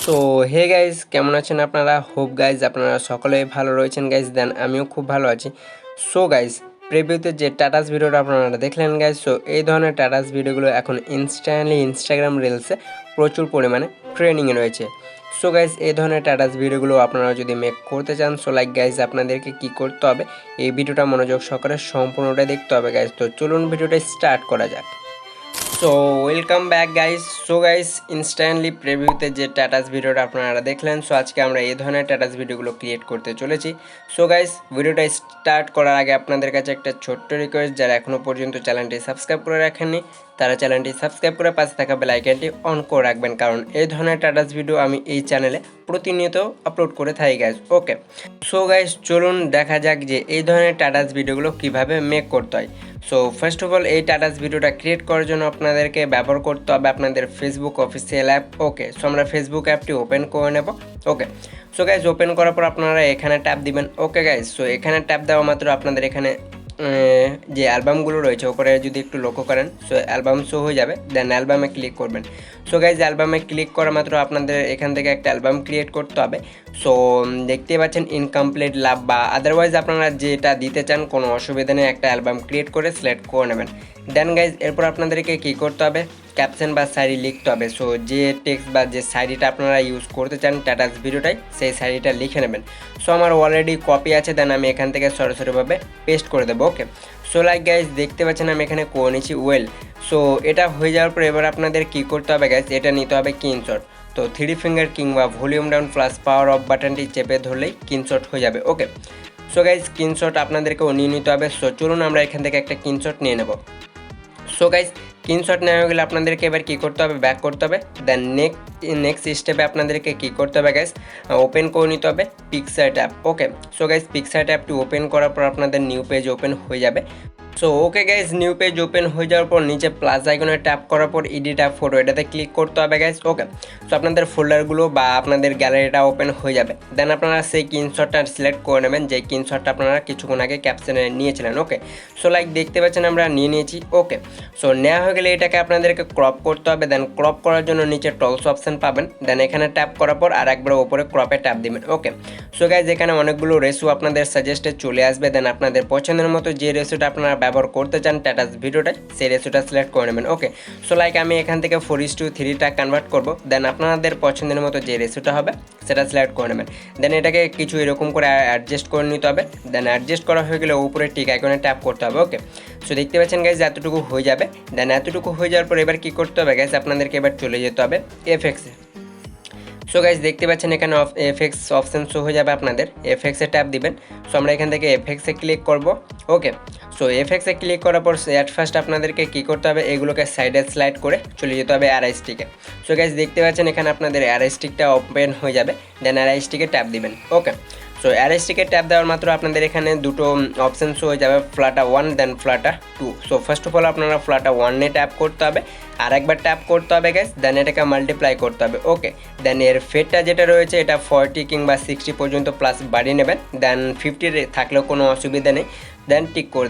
So hey guys, কেমন আছেন আপনারা? হোপ গাইজ আপনারা সকলেই ভালো রয়েছেন গাইজ। দেন আমিও খুব ভালো আছি। সো গাইজ, প্রিভিউতে যে টাটাস ভিডিওটা আপনারা দেখলেন গাইজ, সো এই ধরনের টাটাস ভিডিওগুলো এখন ইনস্টাগ্রাম রিলসে প্রচুর পরিমাণে ট্রেন্ডিংয়ে রয়েছে। সো গাইজ, এই ধরনের টাটাস ভিডিওগুলো আপনারা যদি মেক করতে চান, সো লাইক গাইজ আপনাদেরকে কি করতে হবে, এই ভিডিওটা মনোযোগ সহকারে সম্পূর্ণটাই দেখতে হবে গাইজ। তো চলুন ভিডিওটা স্টার্ট করা যাক। So welcome back guys. So guys, instantly প্রিভিউতে যে টাটাস ভিডিওটা আপনারা দেখলেন, সো আজকে আমরা এই ধরনের টাটাস ভিডিওগুলো ক্রিয়েট করতে চলেছি। সো গাইস, ভিডিওটা স্টার্ট করার আগে আপনাদের কাছে একটা ছোট্ট রিকোয়েস্ট, যারা এখনও পর্যন্ত চ্যানেলটি সাবস্ক্রাইব করে রাখেননি তারা চ্যানেলটি সাবস্ক্রাইব করে পাশে থাকা বেল আইকনটি অন করে রাখবেন, কারণ এই ধরনের টাটাস ভিডিও আমি এই চ্যানেলে প্রতিনিয়ত আপলোড করে থাকি গাইস। ওকে, সো গাইস চলুন দেখা যাক যে এই ধরনের টাটাস ভিডিওগুলো কিভাবে মেক করতে হয়। সো ফার্স্ট অফ অল, এই টাটাস ভিডিওটা ক্রিয়েট করার জন্য আপনাদেরকে ব্যবহার করতে হবে আপনাদের ফেসবুক অফিসিয়াল অ্যাপ। ওকে, সো আমরা ফেসবুক অ্যাপটি ওপেন করে নেব। ওকে, সো গাইজ ওপেন করার পর আপনারা এখানে ট্যাপ দিবেন। ওকে গাইজ, সো এখানে ট্যাপ দেওয়া মাত্র আপনাদের এখানে যে অ্যালবামগুলো রয়েছে ওপরে যদি একটু লক্ষ্য করেন, সো অ্যালবাম শো হয়ে যাবে। দেন অ্যালবামে ক্লিক করবেন। সো গাইজ, অ্যালবামে ক্লিক করা মাত্র আপনাদের এখান থেকে একটা অ্যালবাম ক্রিয়েট করতে হবে। সো দেখতেই পাচ্ছেন ইনকমপ্লিট লাভ বা আদারওয়াইজ আপনারা যেটা দিতে চান কোনো অসুবিধা নেই, একটা অ্যালবাম ক্রিয়েট করে সিলেক্ট করে নেবেন। দেন গাইজ এরপর আপনাদেরকে কী করতে হবে, ক্যাপশন বা শায়রি লিখতে হবে। সো যে টেক্সট বা যে শায়রিটা আপনারা ইউজ করতে চান টাটাস ভিডিওটাই, সেই শায়রিটা লিখে নেবেন। সো আমার অলরেডি কপি আছে, দেন আমি এখান থেকে সরাসরিভাবে পেস্ট করে দেবো। ওকে, সো লাইক গাইজ দেখতে পাচ্ছেন আমি এখানে করে নিচ্ছি ওয়েল। সো এটা হয়ে যাওয়ার পর এবার আপনাদের কী করতে হবে গাইজ, এটা নিতে হবে স্ক্রিনশট। তো 3 ফিঙ্গার কিংবা volume down plus power of বাটনটি চেপে ধরলেই স্ক্রিনশট হয়ে যাবে। ওকে, সো গাইজ স্ক্রিনশট আপনাদেরকেও নিয়ে নিতে হবে। সো চলুন আমরা এখান থেকে একটা স্ক্রিনশট নিয়ে নেব। সো গাইজ স্ক্রিনশট নেওয়া হয়ে গেলে আপনাদেরকে এবার কী করতে হবে, ব্যাক করতে হবে। দেন নেক্সট স্টেপে আপনাদেরকে কী করতে হবে গাইজ, ওপেন করে নিতে হবে পিকচার অ্যাপ। ওকে, সো গাইজ পিকচার অ্যাপটি ওপেন করার পর আপনাদের নিউ পেজ ওপেন হয়ে যাবে। So okay guys, new page open হয়ে যাওয়ার পর নিচে প্লাস আইকনে ট্যাপ করার পর এডিট অ্যাপ ফটো, এটাতে ক্লিক করতে হবে গাইজ। ওকে, সো আপনাদের ফোল্ডারগুলো বা আপনাদের গ্যালারিটা ওপেন হয়ে যাবে। দেন আপনারা সেই স্ক্রিনশটটা সিলেক্ট করে নেবেন, যে স্ক্রিনশটটা আপনারা কিছুক্ষণ আগে ক্যাপশনে নিয়েছিলেন। ওকে, সো লাইক দেখতে পাচ্ছেন আমরা নিয়ে নিয়েছি। ওকে, সো নেওয়া হয়ে গেলে এটাকে আপনাদেরকে ক্রপ করতে হবে। দেন ক্রপ করার জন্য নিচে টলস অপশান পাবেন। দেন এখানে ট্যাপ করার পর আর একবার ওপরে ক্রপে ট্যাপ দিবেন। ওকে, সো গাইজ এখানে অনেকগুলো রেশিও আপনাদের সাজেস্টে চলে আসবে। দেন আপনাদের পছন্দের মতো যে রেশিওটা আপনারা ব্যবহার করতে চান টাটাস ভিডিওটায়, সেই রেশিওটা সিলেক্ট করে নেবেন। ওকে, সো লাইক আমি এখান থেকে 4:3টা কনভার্ট করব। দেন আপনাদের পছন্দের মতো যে রেশিওটা হবে সেটা সিলেক্ট করে নেবেন। দেন এটাকে কিছু এরকম করে অ্যাডজাস্ট করে নিতে হবে। দেন অ্যাডজাস্ট করা হয়ে গেলে উপরে টিক আইকনে ট্যাপ করতে হবে। ওকে, সো দেখতে পাচ্ছেন গাইজ এতটুকু হয়ে যাবে। দেন এতটুকু হয়ে যাওয়ার পর এবার কী করতে হবে গাইজ, আপনাদেরকে এবার চলে যেতে হবে এফএক্সে। সো গাইজ দেখতে পাচ্ছেন এখানে এফএক্স অপশান শো হয়ে যাবে আপনাদের, এফএক্সে ট্যাপ দিবেন। সো আমরা এখান থেকে এফএক্সে ক্লিক করব। ওকে, সো এফএক্সে ক্লিক করার পর অ্যাট ফার্স্ট আপনাদেরকে কী করতে হবে, এগুলোকে সাইডে স্লাইড করে চলে যেতে হবে অ্যারো স্টিকে। সো গাইজ দেখতে পাচ্ছেন এখানে আপনাদের অ্যারো স্টিকটা ওপেন হয়ে যাবে। দেন অ্যারো স্টিকে ট্যাপ দিবেন। ওকে, সো অ্যারো স্টিকে ট্যাপ দেওয়ার মাত্র আপনাদের এখানে দুটো অপশান শো হয়ে যাবে, flutter 1 then flutter 2। So first of all আপনারা ফ্লাটার 1-এ ট্যাপ করতে হবে, আর একবার ট্যাপ করতে হবে গাইজ। দেন এটাকে মাল্টিপ্লাই করতে হবে। ওকে, দেন এর ফেটটা যেটা রয়েছে এটা 40 কিংবা 60 পর্যন্ত প্লাস বাড়িয়ে নেবেন। দেন 50 থাকলেও কোনো অসুবিধা নেই, দেন টিক করে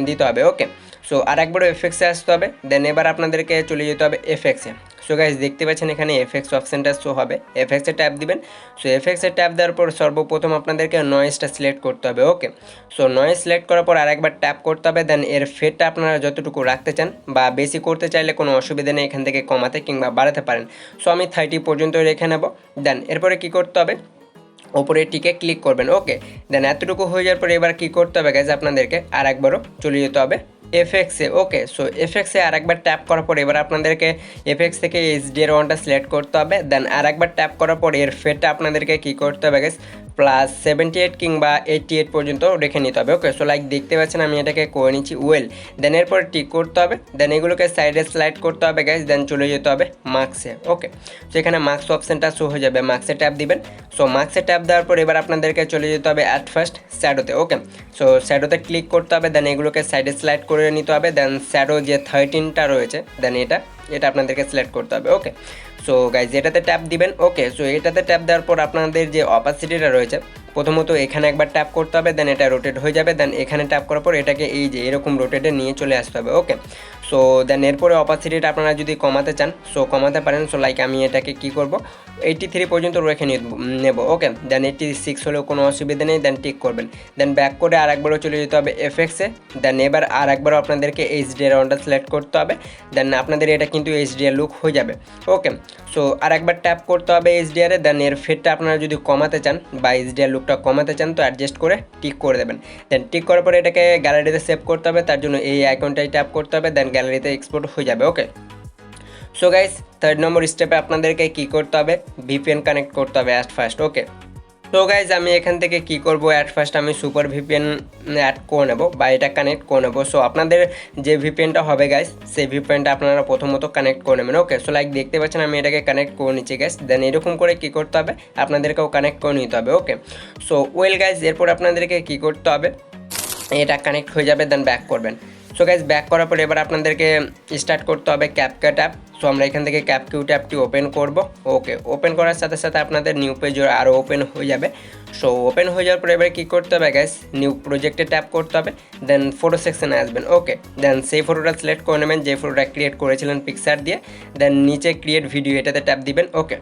দিতে হবে। ওকে, সো আর একবারও এফএক্সে আসতে হবে। দেন এবার আপনাদেরকে চলে যেতে হবে এফএক্সে। সো গাইজ দেখতে পাচ্ছেন এখানে এফএক্স অপশানটা শো হবে, এফএক্সে ট্যাপ দিবেন। সো এফএক্সে ট্যাপ দেওয়ার পর সর্বপ্রথম আপনাদেরকে নয়েজটা সিলেক্ট করতে হবে। ওকে, সো নয়েজ সিলেক্ট করার পর আরেকবার ট্যাপ করতে হবে। দেন এর ফেটটা আপনারা যতটুকু রাখতে চান বা বেশি করতে চাইলে কোনো অসুবিধা নেই, এখান থেকে কমাতে কিংবা বাড়াতে পারেন। সো আমি 30 পর্যন্ত রেখে নেব। দেন এরপরে কী করতে হবে, ওপরে টিকে ক্লিক করবেন। ওকে, দেন এতটুকু হয়ে যাওয়ার পরে এবার কী করতে হবে গাইজ, আপনাদেরকে আর একবারও চলে যেতে হবে এফএক্সে। ওকে, সো এফএক্সে আর একবার ট্যাপ করার পর এবার আপনাদেরকে এফএক্স থেকে HDR1টা সিলেক্ট করতে হবে। দেন আর একবার ট্যাপ করার পর এর ফেটটা আপনাদেরকে কী করতে হবে গাইজ, প্লাস 78 কিংবা 88 পর্যন্ত রেখে নিতে হবে। ওকে, সো লাইক দেখতে পাচ্ছেন আমি এটাকে করে নিচ্ছি ওয়েল। দেন এরপর টিক করতে হবে। দেন এগুলোকে সাইডে স্লাইড করতে হবে গাইজ। দেন চলে যেতে হবে মার্কসে। ওকে, সো এখানে মার্কস অপশানটা শো হয়ে যাবে, মার্কসে ট্যাপ দিবেন। সো মার্কসে ট্যাপ দেওয়ার পর এবার আপনাদেরকে চলে যেতে হবে অ্যাট ফার্স্ট শ্যাডোতে। ওকে, সো শ্যাডোতে ক্লিক করতে হবে। দেন এগুলোকে সাইডে স্লাইড করে নিতে হবে। দেন শ্যাডো যে 13টা রয়েছে, দেন এটা আপনাদেরকে সিলেক্ট করতে হবে। ওকে, সো গাইজ এটাতে ট্যাপ দিবেন। ওকে, সো এটাতে ট্যাপ দেওয়ার পর আপনাদের যে অপাসিটিটা রয়েছে প্রথমত এখানে একবার ট্যাপ করতে হবে। দেন এটা রোটেট হয়ে যাবে। দেন এখানে ট্যাপ করার পর এটাকে এই যে এরকম রোটেটে নিয়ে চলে আসতে হবে। ওকে, সো সো দেন এরপরে অপাসিটিটা আপনারা যদি কমাতে চান সো কমাতে পারেন। সো লাইক আমি এটাকে কি করব 83 পর্যন্ত রেখে নেব। ওকে, দেন 86 হলেও কোনো অসুবিধা নেই, দেন টিক করবেন। দেন ব্যাক করে আরেকবারও চলে যেতে হবে এফএক্সে। দেন এবার আরেকবারও আপনাদেরকে এইচডিআর রাউন্ডটা সিলেক্ট করতে হবে। দেন আপনাদের এটা কিন্তু এইচডিআর লুক হয়ে যাবে। ওকে, সো আরেকবার ট্যাপ করতে হবে এইচডিআরে। দেন এর ফেটটা আপনারা যদি কমাতে চান বা এইচডিআর লুকটা কমাতে চান তো অ্যাডজাস্ট করে টিক করে দেবেন। দেন টিক করার পরে এটাকে গ্যালারিতে সেভ করতে হবে, তার জন্য এই আইকনটাই ট্যাপ করতে হবে। দেন গ্যালারিতে এক্সপোর্ট হয়ে যাবে। ওকে, সো গাইস 3rd নম্বর স্টেপে আপনাদেরকে কী করতে হবে, ভিপিএন কানেক্ট করতে হবে অ্যাট ফার্স্ট। ওকে, তো গাইজ আমি এখান থেকে কি করব, অ্যাট ফার্স্ট আমি সুপার ভিপিএন অ্যাড করে নেব বা এটা কানেক্ট করে নেব। সো আপনাদের যে ভিপিএনটা হবে গাইজ সেই ভিপিএনটা আপনারা প্রথমত কানেক্ট করে নেবেন। ওকে, সো লাইক দেখতে পাচ্ছেন আমি এটাকে কানেক্ট করে নিচ্ছি গাইজ। দেন এরকম করে কি করতে হবে, আপনাদেরকেও কানেক্ট করে নিতে হবে। ওকে, সো ওয়েল গাইজ এরপর আপনাদেরকে কি করতে হবে, এটা কানেক্ট হয়ে যাবে। দেন ব্যাক করবেন। সো গাইজ ব্যাক করার পর এবার আপনাদেরকে স্টার্ট করতে হবে ক্যাপকাট অ্যাপ। সো আমরা এখান থেকে ক্যাপকিউট অ্যাপটি ওপেন করব। ওকে, ওপেন করার সাথে সাথে আপনাদের নিউ পেজ আরও ওপেন হয়ে যাবে। সো ওপেন হয়ে যাওয়ার পর এবার কী করতে হবে গাইজ, নিউ প্রজেক্টে ট্যাপ করতে হবে। দেন ফটো সেকশনে আসবেন। ওকে, দেন সেই ফটোটা সিলেক্ট করে নেবেন যে ফটোটা ক্রিয়েট করেছিলেন পিকচার দিয়ে। দেন নিচে ক্রিয়েট ভিডিও এটাতে ট্যাপ দিবেন। ওকে,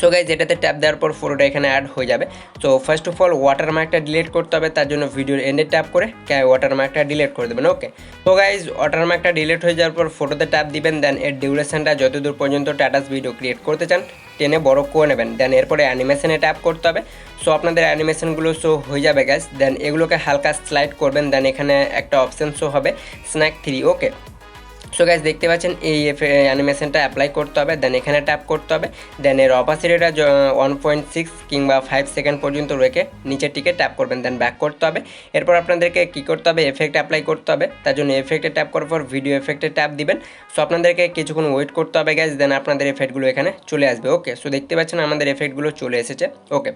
সো গাইজ এটাতে ট্যাপ দেওয়ার পর ফটোটা এখানে অ্যাড হয়ে যাবে। সো ফার্স্ট অফ অল ওয়াটারমার্কটা ডিলিট করতে হবে, তার জন্য ভিডিওর এন্ডে ট্যাপ করে ওয়াটারমার্কটা ডিলিট করে দেবেন। ওকে, তো গাইজ ওয়াটারমার্কটা ডিলিট হয়ে যাওয়ার পর ফটোতে ট্যাপ দিবেন। দেন এর ডিউরেশনটা যতদূর পর্যন্ত টাটাস ভিডিও ক্রিয়েট করতে চান টেনে বড় করে নেবেন। দেন এরপরে অ্যানিমেশনে ট্যাপ করতে হবে। সো আপনাদের অ্যানিমেশনগুলো শো হয়ে যাবে গাইজ। দেন এগুলোকে হালকা স্লাইড করবেন। দেন এখানে একটা অপশান শো হবে স্ন্যাক 3। ওকে, সো গাইজ দেখতে পাচ্ছেন এই অ্যানিমেশনটা অ্যাপ্লাই করতে হবে। দেন এখানে ট্যাপ করতে হবে। দেন এর অপাসিটিটা 1.6 কিংবা 5 সেকেন্ড পর্যন্ত রেখে নিচের টিকে ট্যাপ করবেন। দেন ব্যাক করতে হবে। এরপর আপনাদেরকে কী করতে হবে, এফেক্ট অ্যাপ্লাই করতে হবে, তার জন্য এফেক্টে ট্যাপ করার পর ভিডিও এফেক্টে ট্যাপ দিবেন। সো আপনাদেরকে কিছুক্ষণ ওয়েট করতে হবে গাইজ। দেন আপনাদের এফেক্টগুলো এখানে চলে আসবে। ওকে, সো দেখতে পাচ্ছেন আমাদের এফেক্টগুলো চলে এসেছে। ওকে,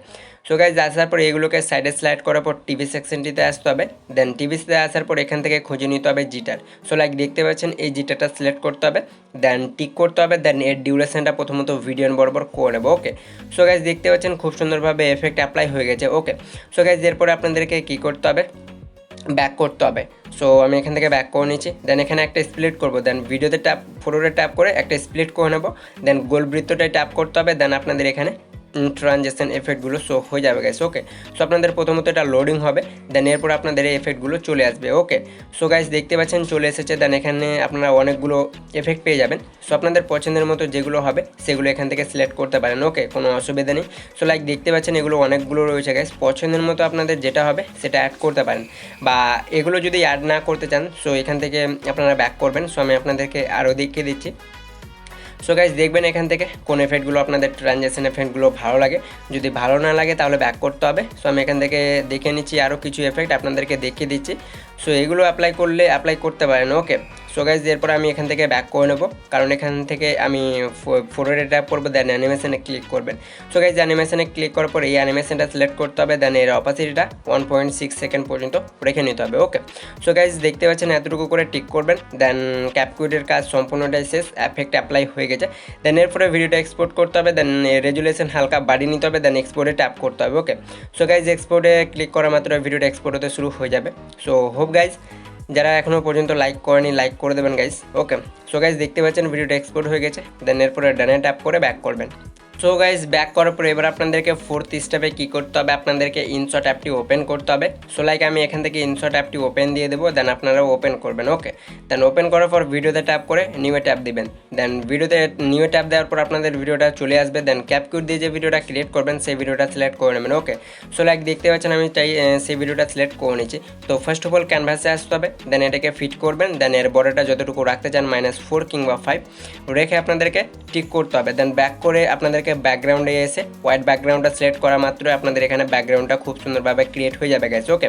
সো গাইজ আসার পর এগুলোকে সাইডে স্লাইড করার পর টিভি সেকশনটিতে আসতে হবে। দেন টিভিতে আসার পর এখান থেকে খুঁজে নিতে হবে জিটার। সো লাইক দেখতে পাচ্ছেন এই জিটারটা সিলেক্ট করতে হবে। দেন টিক করতে হবে। দেন এর ডিউরেশনটা প্রথমত ভিডিও বরাবর করে নেবো। ওকে, সো গাইজ দেখতে পাচ্ছেন খুব সুন্দরভাবে এফেক্ট অ্যাপ্লাই হয়ে গেছে। ওকে, সো গাইজ এরপরে আপনাদেরকে কী করতে হবে, ব্যাক করতে হবে। সো আমি এখান থেকে ব্যাক করে নিচ্ছি। দেন এখানে একটা স্প্লিট করবো। দেন ভিডিওতে ট্যাপ ফটোতে ট্যাপ করে একটা স্প্লিট করে নেবো। দেন গোল বৃত্তটায় ট্যাপ করতে হবে। দেন আপনাদের এখানে ট্রানজেকশন এফেক্টগুলো শো হয়ে যাবে গাইস। ওকে, সো আপনাদের প্রথমত এটা লোডিং হবে। দেন এরপর আপনাদের এই এফেক্টগুলো চলে আসবে। ওকে, সো গাইস দেখতে পাচ্ছেন চলে এসেছে। দেন এখানে আপনারা অনেকগুলো এফেক্ট পেয়ে যাবেন। সো আপনাদের পছন্দের মতো যেগুলো হবে সেগুলো এখান থেকে সিলেক্ট করতে পারেন। ওকে, কোনো অসুবিধা নেই। সো লাইক দেখতে পাচ্ছেন এগুলো অনেকগুলো রয়েছে গাইস, পছন্দের মতো আপনাদের যেটা হবে সেটা অ্যাড করতে পারেন। বা এগুলো যদি অ্যাড না করতে চান সো এখান থেকে আপনারা ব্যাক করবেন। সো আমি আপনাদেরকে আরও দেখিয়ে দিচ্ছি। সো গাইজ দেখবেন এখান থেকে কোন এফেক্টগুলো আপনাদের ট্রানজেকশন এফেক্টগুলো ভালো লাগে। যদি ভালো না লাগে তাহলে ব্যাক করতে হবে। সো আমি এখান থেকে দেখে নিচ্ছি আরও কিছু এফেক্ট আপনাদেরকে দেখিয়ে দিচ্ছি। সো এগুলো অ্যাপ্লাই করতে পারেন। ওকে, সো গাইজ এরপর আমি এখান থেকে ব্যাক করে নেব, কারণ এখান থেকে আমি ফটোতে ট্যাপ করবো। দেন অ্যানিমেশনে ক্লিক করবেন। সো গাইজ অ্যানিমেশনে ক্লিক করার পর এই অ্যানিমেশনটা সিলেক্ট করতে হবে। দেন এর অপাসিটিটা 1.6 সেকেন্ড পর্যন্ত রেখে নিতে হবে। ওকে, সো গাইজ দেখতে পাচ্ছেন এতটুকু করে টিক করবেন। দেন ক্যাপকিউটের কাজ সম্পূর্ণটাই শেষ, এফেক্ট অ্যাপ্লাই হয়ে গেছে। দেন এরপরে ভিডিওটা এক্সপোর্ট করতে হবে। দেন রেজুলেশন হালকা বাড়িয়ে নিতে হবে। দেন এক্সপোর্টে ট্যাপ করতে হবে। ওকে, সো গাইজ এক্সপোর্টে ক্লিক করা মাত্র ভিডিওটা এক্সপোর্ট হতে শুরু হয়ে যাবে। সো হোপ গাইজ যারা এখনও পর্যন্ত লাইক করেনি লাইক করে দেবেন গাইজ। ওকে, সো গাইজ দেখতে পাচ্ছেন ভিডিওটা এক্সপোর্ট হয়ে গেছে। দেন এরপরে ডানে ট্যাপ করে ব্যাক করবেন। সো গাইজ ব্যাক করার পরে এবার আপনাদেরকে 4th স্টেপে কী করতে হবে, আপনাদেরকে ইনশট অ্যাপটি ওপেন করতে হবে। সো লাইক আমি এখান থেকে ইনশট অ্যাপটি ওপেন দিয়ে দেবো। দেন আপনারাও ওপেন করবেন। ওকে, দেন ওপেন করার পর ভিডিওতে ট্যাপ করে নিউয়ে ট্যাপ দিবেন। দেন ভিডিওতে নিউয়ে ট্যাপ দেওয়ার পর আপনাদের ভিডিওটা চলে আসবে। দেন ক্যাপকিউট দিয়ে যে ভিডিওটা ক্রিয়েট করবেন সেই ভিডিওটা সিলেক্ট করে নেবেন। ওকে, সো লাইক দেখতে পাচ্ছেন আমি সেই ভিডিওটা সিলেক্ট করে নিচ্ছি। তো ফার্স্ট অফ অল ক্যানভাসে আসতে হবে। দেন এটাকে ফিট করবেন। দেন এর বর্ডারটা যতটুকু রাখতে চান -4 কিংবা 5 রেখে আপনাদেরকে টিক করতে হবে। দেন ব্যাক করে আপনাদেরকে ব্যাকগ্রাউন্ডে এসে হোয়াইট ব্যাকগ্রাউন্ডটা সিলেক্ট করা মাত্রই আপনাদের এখানে ব্যাকগ্রাউন্ডটা খুব সুন্দরভাবে ক্রিয়েট হয়ে যাবে গাইস। ওকে,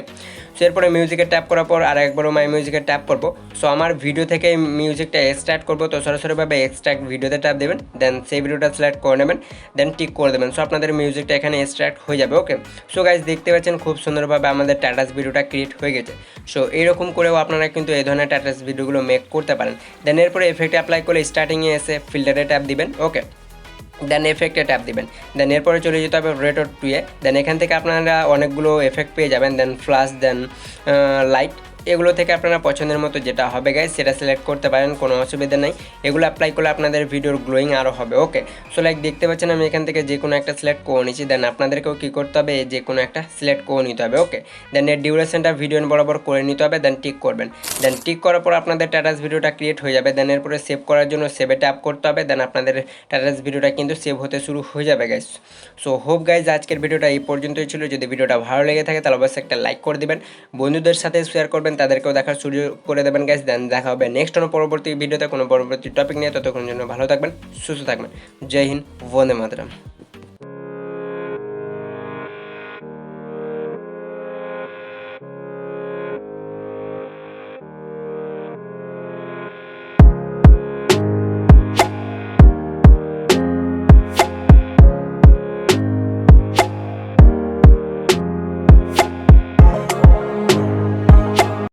সো এরপরে মিউজিকে ট্যাপ করার পর আর একবারও মাই মিউজিকে ট্যাপ করবো। সো আমার ভিডিও থেকে মিউজিকটা এক্সট্রাক্ট করবো। তো সরাসরিভাবে এক্সট্রাক্ট ভিডিওতে ট্যাপ দেবেন। দেন সেই ভিডিওটা সিলেক্ট করে নেবেন। দেন টিক করে দেবেন। সো আপনাদের মিউজিকটা এখানে এক্সট্রাক্ট হয়ে যাবে। ওকে, সো গাইস দেখতে পাচ্ছেন খুব সুন্দরভাবে আমাদের টাটাস ভিডিওটা ক্রিয়েট হয়ে গেছে। সো এরকম করেও আপনারা কিন্তু এই ধরনের টাটাস ভিডিওগুলো মেক করতে পারেন। দেন এরপরে এফেক্ট অ্যাপ্লাই করে স্টার্টিংয়ে এসে ফিল্টারে ট্যাপ দিবেন। ওকে, দেন এফেক্টে ট্যাপ দিবেন। দেন এরপরে চলে যেতে হবে রেট অর 2-এ। দেন এখান থেকে আপনারা অনেকগুলো এফেক্ট পেয়ে যাবেন। দেন ফ্লাশ, দেন লাইট, এগুলো থেকে আপনারা পছন্দের মতো যেটা হবে গাইজ সেটা সিলেক্ট করতে পারেন, কোনো অসুবিধা নেই। এগুলো অ্যাপ্লাই করলে আপনাদের ভিডিওর গ্লোয়িং আরও হবে। ওকে, সো লাইক দেখতে পাচ্ছেন আমি এখান থেকে যে কোনো একটা সিলেক্ট করে নিচ্ছি। দেন আপনাদেরকেও কী করতে হবে, যে কোনো একটা সিলেক্ট করে নিতে হবে। ওকে, দেন এর ডিউরেশনটা ভিডিও বরাবর করে নিতে হবে। দেন টিক করবেন। দেন টিক করার পর আপনাদের স্ট্যাটাস ভিডিওটা ক্রিয়েট হয়ে যাবে। দেন এরপরে সেভ করার জন্য সেভে ট্যাপ করতে হবে। দেন আপনাদের স্ট্যাটাস ভিডিওটা কিন্তু সেভ হতে শুরু হয়ে যাবে গাইজ। সো হোপ গাইজ আজকের ভিডিওটা এই পর্যন্তই ছিল। যদি ভিডিওটা ভালো লেগে থাকে তাহলে অবশ্যই একটা লাইক করে দিবেন, বন্ধুদের সাথে শেয়ার করবেন, তাদেরকেও দেখার সুযোগ করে দেবেন গাইজ। দেন দেখা হবে নেক্সট কোনো পরবর্তী ভিডিওতে কোনো পরবর্তী টপিক নিয়ে। ততক্ষণ জন্য ভালো থাকবেন, সুস্থ থাকবেন। জয় হিন্দ, বন্দে মাতরম।